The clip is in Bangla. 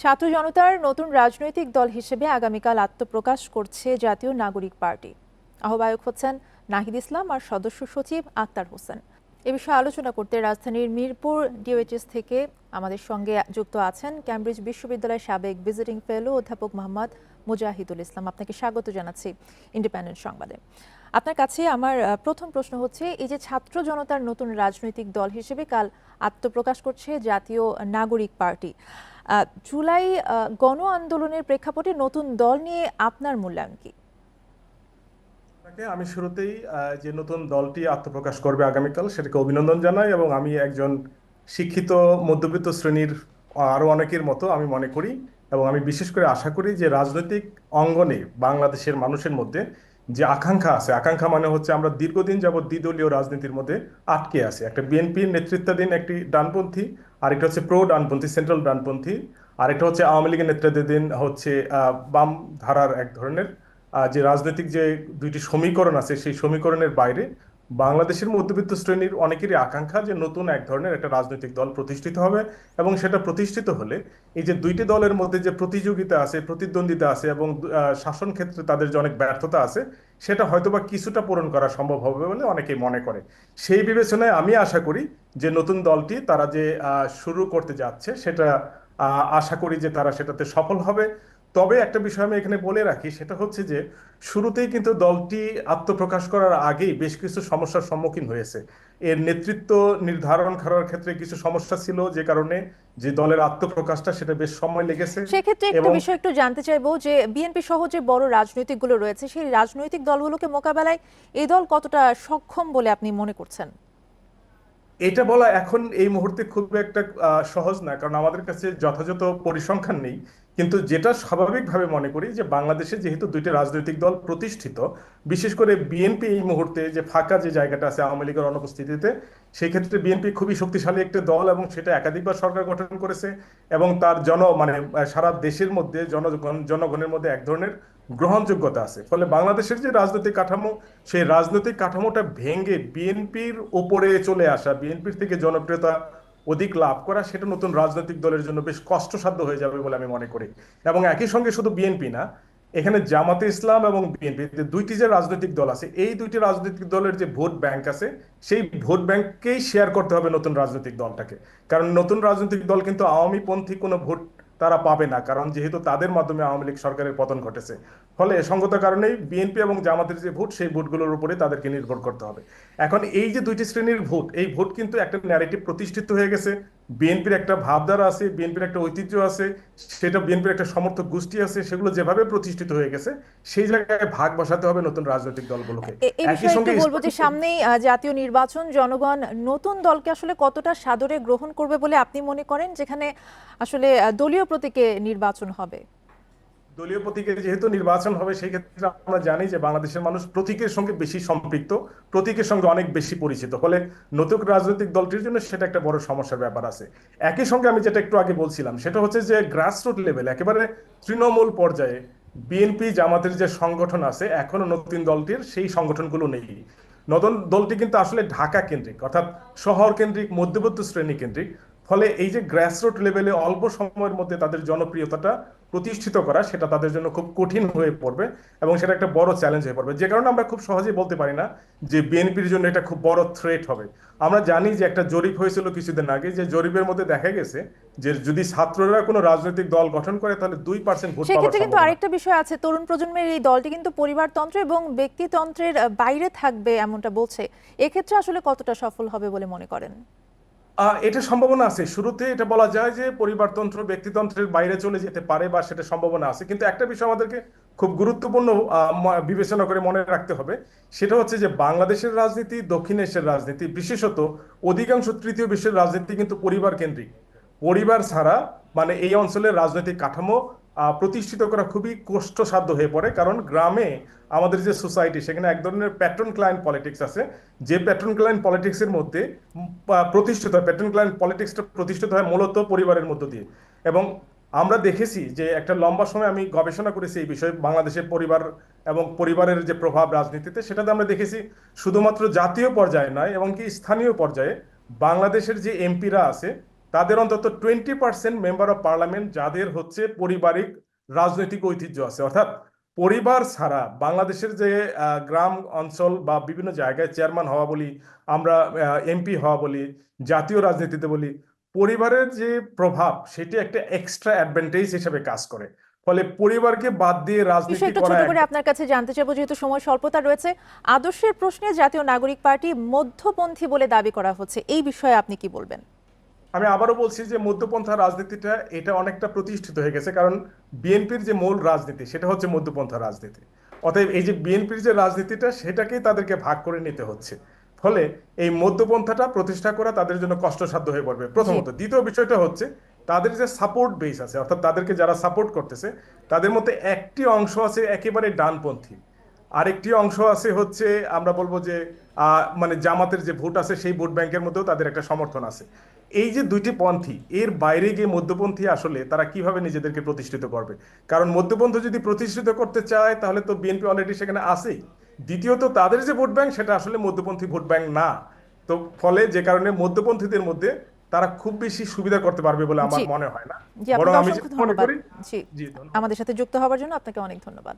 ছাত্র জনতার নতুন রাজনৈতিক দল হিসেবে আগামীকাল আত্মপ্রকাশ করছে জাতীয় নাগরিক পার্টি। আহ্বায়ক হচ্ছেন নাহিদ ইসলাম আর সদস্য সচিব আক্তার হোসেন। এ বিষয়ে আলোচনা করতে রাজধানীর মিরপুর ডিওএইচএস থেকে আমাদের সঙ্গে যুক্ত আছেন ক্যামব্রিজ বিশ্ববিদ্যালয়ের সাবেক ভিজিটিং ফেলো অধ্যাপক মোহাম্মদ মুজাহিদুল ইসলাম। আপনাকে স্বাগত জানাচ্ছি ইন্ডিপেন্ডেন্ট সংবাদে। আপনার কাছে আমার প্রথম প্রশ্ন হচ্ছে, এই যে ছাত্র জনতার নতুন রাজনৈতিক দল হিসেবে কাল আত্মপ্রকাশ করছে জাতীয় নাগরিক পার্টি, জুলাই গণ আন্দোলনের প্রেক্ষাপটে নতুন দল নিয়ে আপনার মূল্যায়ন কি? আমি শুরুতেই যে নতুন দলটি আত্মপ্রকাশ করবে আগামীকাল সেটাকে অভিনন্দন জানাই, এবং আমি একজন শিক্ষিত মধ্যবিত্ত শ্রেণীর আরো অনেকের মতো আমি মনে করি, এবং আমি বিশেষ করে আশা করি যে রাজনৈতিক অঙ্গনে বাংলাদেশের মানুষের মধ্যে যে আকাঙ্ক্ষা আছে, আকাঙ্ক্ষা মানে হচ্ছে আমরা দীর্ঘদিন যাবৎ দ্বিদলীয় রাজনীতির মধ্যে আটকে আছি। একটা বিএনপির নেতৃত্বাধীন একটি ডানপন্থী, আরেকটা হচ্ছে প্রো ডানপন্থী সেন্ট্রাল ডানপন্থী, আরেকটা হচ্ছে আওয়ামী লীগের নেতৃত্বাধীন হচ্ছে বাম ধারার এক ধরনের যে রাজনৈতিক যে দুইটি সমীকরণ আছে, সেই সমীকরণের বাইরে বাংলাদেশের মধ্যবিত্ত শ্রেণীর অনেকেরই আকাঙ্ক্ষা যে নতুন এক ধরনের একটা রাজনৈতিক দল প্রতিষ্ঠিত হবে, এবং সেটা প্রতিষ্ঠিত হলে এই যে দুইটি দলের মধ্যে যে প্রতিযোগিতা আছে, প্রতিদ্বন্দ্বিতা আছে, এবং শাসন ক্ষেত্রে তাদের যে অনেক ব্যর্থতা আছে, সেটা হয়তোবা কিছুটা পূরণ করা সম্ভব হবে বলে অনেকেই মনে করে। সেই বিবেচনায় আমি আশা করি যে নতুন দলটি তারা যে শুরু করতে যাচ্ছে সেটা আশা করি যে তারা সেটাতে সফল হবে। তবে একটা বিষয় আমি এখানে বলে রাখি, সেটা হচ্ছে যে শুরুতেই কিন্তু দলটি আত্মপ্রকাশ করার আগেই বেশ কিছু সমস্যার সম্মুখীন হয়েছে। এর নেতৃত্ব নির্ধারণ করার ক্ষেত্রে কিছু সমস্যা ছিল, যে কারণে যে দলের আত্মপ্রকাশটা সেটা বেশ সময় লেগেছে। সেক্ষেত্রে একটা এবং বিষয় একটু জানতে চাইবো যে বিএনপি সহ যে বড় রাজনৈতিক গুলো রয়েছে, সেই রাজনৈতিক দলগুলোকে মোকাবেলায় এই দল কতটা সক্ষম বলে আপনি মনে করছেন? এটা বলা এখন এই মুহূর্তে খুব একটা সহজ না, কারণ আমাদের কাছে যথাযথ পরিসংখ্যান নেই। কিন্তু যেটা স্বাভাবিকভাবে মনে করি যে বাংলাদেশে যেহেতু দুইটা রাজনৈতিক দল প্রতিষ্ঠিত, বিশেষ করে বিএনপি এই মুহূর্তে যে ফাঁকা যে জায়গাটা আছে আওয়ামী লীগের অনুপস্থিতিতে, সেই ক্ষেত্রে বিএনপি খুবই শক্তিশালী একটা দল, এবং সেটা একাধিকবার সরকার গঠন করেছে, এবং তার সারা দেশের মধ্যে জনগণের মধ্যে এক ধরনের গ্রহণযোগ্যতা আছে। ফলে বাংলাদেশের যে রাজনৈতিক কাঠামো, সেই রাজনৈতিক কাঠামোটা ভেঙে বিএনপির উপরে চলে আসা, বিএনপির থেকে জনপ্রিয়তা অধিক লাভ করা, সেটা নতুন রাজনৈতিক দলের জন্য বেশ কষ্টসাধ্য হয়ে যাবে বলে আমি মনে করি। এবং একই সঙ্গে শুধু বিএনপি না, এখানে জামাতে ইসলাম এবং বিএনপি দুইটি যে রাজনৈতিক দল আছে, এই দুইটি রাজনৈতিক দলের যে ভোট ব্যাংক আছে, সেই ভোট ব্যাংককেই শেয়ার করতে হবে নতুন রাজনৈতিক দলটাকে। কারণ নতুন রাজনৈতিক দল কিন্তু আওয়ামী পন্থী কোনো ভোট তারা পাবে না, কারণ যেহেতু তাদের মাধ্যমে আওয়ামী লীগ সরকারের পতন ঘটেছে। ফলে সঙ্গত কারণেই বিএনপি এবং জামাতের যে ভোট, সেই ভোটগুলোর উপরে তাদেরকে নির্ভর করতে হবে। এখন এই যে দুইটি শ্রেণীর ভোট, এই ভোট কিন্তু একটা ন্যারেটিভ প্রতিষ্ঠিত হয়ে গেছে। বিএনপির একটা ভাবধারা আছে, বিএনপির একটা ঐতিহ্য আছে, সেটা বিএনপির একটা সমর্থক গোষ্ঠী আছে, সেগুলো যেভাবে প্রতিষ্ঠিত হয়ে গেছে, সেই জায়গায় ভাগ বসাতে হবে নতুন রাজনৈতিক দলগুলোকে। এই একই বিষয়ে একটু সঙ্গে বলবো যে সামনেই জাতীয় নির্বাচন, জনগণ নতুন দলকে আসলে কতটা সাদরে গ্রহণ করবে বলে আপনি মনে করেন, যেখানে আসলে দলীয় প্রতীকে নির্বাচন হবে? দলীয় প্রতীকে যেহেতু নির্বাচন হবে, সেই ক্ষেত্রে আমরা জানি যে বাংলাদেশের মানুষ প্রতীকের সঙ্গে বেশি সম্পৃক্ত, প্রতীকের সঙ্গে অনেক বেশি পরিচিত। ফলে নতুন রাজনৈতিক দলটির জন্য সেটা একটা বড় সমস্যার ব্যাপার আছে। একই সঙ্গে আমি যেটা একটু আগে বলছিলাম, সেটা হচ্ছে যে গ্রাসরুট লেভেল, একেবারে তৃণমূল পর্যায়ে বিএনপি জামাতের যে সংগঠন আছে, এখনো নতুন দলটির সেই সংগঠনগুলো নেই। নতুন দলটি কিন্তু আসলে ঢাকা কেন্দ্রিক, অর্থাৎ শহর কেন্দ্রিক, মধ্যবিত্ত শ্রেণী কেন্দ্রিক। ফলে এই যে গ্রাসরুট লেভেলে অল্প সময়ের মধ্যে তাদের জনপ্রিয়তাটা প্রতিষ্ঠিত করা, সেটা তাদের জন্য খুব কঠিন হয়ে পড়বে, এবং সেটা একটা বড় চ্যালেঞ্জ হয়ে পড়বে। যে কারণে আমরা খুব সহজেই বলতে পারি না যে বিএনপির জন্য এটা খুব বড় থ্রেট হবে। আমরা জানি যে একটা জরিপ হয়েছিল কিছুদিন আগে, যে জরিপের মধ্যে দেখা গেছে যে যদি ছাত্ররা কোনো রাজনৈতিক দল গঠন করে, তাহলে 2% ভোট পাওয়ার সেক্ষেত্রে কিন্তু সম্ভাবনা। আরেকটা বিষয় আছে, তরুণ প্রজন্মের এই দলটি কিন্তু পরিবারতন্ত্র এবং ব্যক্তিতন্ত্রের বাইরে থাকবে এমনটা বলছে। এক্ষেত্রে আসলে কতটা সফল হবে বলে মনে করেন? এটা সম্ভাবনা আছে। শুরুতে এটা বলা যায় যে পরিবারতন্ত্র ব্যক্তিতন্ত্রের বাইরে চলে যেতে পারে, বা সেটা সম্ভাবনা আছে। কিন্তু একটা বিষয় আমাদেরকে খুব গুরুত্বপূর্ণ বিবেচনা করে মনে রাখতে হবে, সেটা হচ্ছে যে বাংলাদেশের রাজনীতি, দক্ষিণ এশিয়ার রাজনীতি, বিশেষত অধিকাংশ তৃতীয় বিশ্বের রাজনীতি কিন্তু পরিবার কেন্দ্রিক। পরিবার ছাড়া এই অঞ্চলের রাজনৈতিক কাঠামো প্রতিষ্ঠিত করা খুবই কষ্টসাধ্য হয়ে পড়ে। কারণ গ্রামে আমাদের যে সোসাইটি, সেখানে এক ধরনের প্যাট্রন ক্লায়েন্ট পলিটিক্স আছে, যে প্যাট্রন ক্লায়েন্ট পলিটিক্সের মধ্যে প্রতিষ্ঠিত হয়, প্যাট্রন ক্লায়েন্ট পলিটিক্সটা প্রতিষ্ঠিত হয় মূলত পরিবারের মধ্য দিয়ে। এবং আমরা দেখেছি যে একটা লম্বা সময় আমি গবেষণা করেছি এই বিষয়ে, বাংলাদেশের পরিবার এবং পরিবারের যে প্রভাব রাজনীতিতে, সেটাতে আমরা দেখেছি শুধুমাত্র জাতীয় পর্যায়ে নয়, এবং কি স্থানীয় পর্যায়ে বাংলাদেশের যে এমপিরা আছে, তাদের অন্তত 20% মেম্বার অফ পার্লামেন্ট যাদের হচ্ছে পারিবারিক রাজনৈতিক ঐতিহ্য আছে, অর্থাৎ পরিবার ছাড়া বাংলাদেশের যে গ্রাম অঞ্চল বা বিভিন্ন জায়গায় চেয়ারম্যান হওয়া বলি, আমরা এমপি হওয়া বলি, জাতীয় রাজনীতিতে বলি, পরিবারের যে প্রভাব সেটি একটা এক্সট্রা অ্যাডভান্টেজ হিসেবে কাজ করে। ফলে পরিবারকে বাদ দিয়ে বিষয় রাজনীতি একটু করা ছোট করে আপনার কাছে জানতে চাইবো, যেহেতু সময় স্বল্পতা রয়েছে। আদর্শের প্রশ্নে জাতীয় নাগরিক পার্টি মধ্যপন্থী বলে দাবি করা হচ্ছে, এই বিষয়ে আপনি কি বলবেন? আমি আবারও বলছি যে মধ্যপন্থা রাজনীতিটা এটা অনেকটা প্রতিষ্ঠিত হয়ে গেছে, কারণ বিএনপির যে মূল রাজনীতি সেটা হচ্ছে মধ্যপন্থা রাজনীতি। অতএব এই যে বিএনপির যে রাজনীতিটা সেটাকেই তাদেরকে ভাগ করে নিতে হচ্ছে। ফলে এই মধ্যপন্থাটা প্রতিষ্ঠা করা তাদের জন্য কষ্টসাধ্য হয়ে পড়বে জি। প্রথমত। দ্বিতীয় বিষয়টা হচ্ছে তাদের যে সাপোর্ট বেস আছে, অর্থাৎ তাদেরকে যারা সাপোর্ট করতেছে তাদের মধ্যে একটি অংশ আছে একেবারে ডানপন্থী, আরেকটি অংশ আছে হচ্ছে আমরা বলবো যে মানে জামাতের যে ভোট আছে সেই ভোট ব্যাংকের মধ্যেও তাদের একটা সমর্থন আছে। এই যে দুইটি পন্থী, এর বাইরে গিয়ে মধ্যপন্থী আসলে তারা কিভাবে নিজেদেরকে প্রতিষ্ঠিত করবে? কারণ মধ্যপন্থী যদি প্রতিষ্ঠিত করতে চায় তাহলে তো বিএনপি অলরেডি সেখানে আছেই। দ্বিতীয়ত তাদের যে ভোট ব্যাংক সেটা আসলে মধ্যপন্থী ভোট ব্যাংক না। তো ফলে যে কারণে মধ্যপন্থীদের মধ্যে তারা খুব বেশি সুবিধা করতে পারবে বলে আমার জি। মনে হয় না। জি, বরং আপনাকে আমি অসংখ্য যেটা মনে ধন্যবাদ। করি, জি, জি ধন্যবাদ। আমাদের সাথে যুক্ত হওয়ার জন্য আপনাকে অনেক ধন্যবাদ।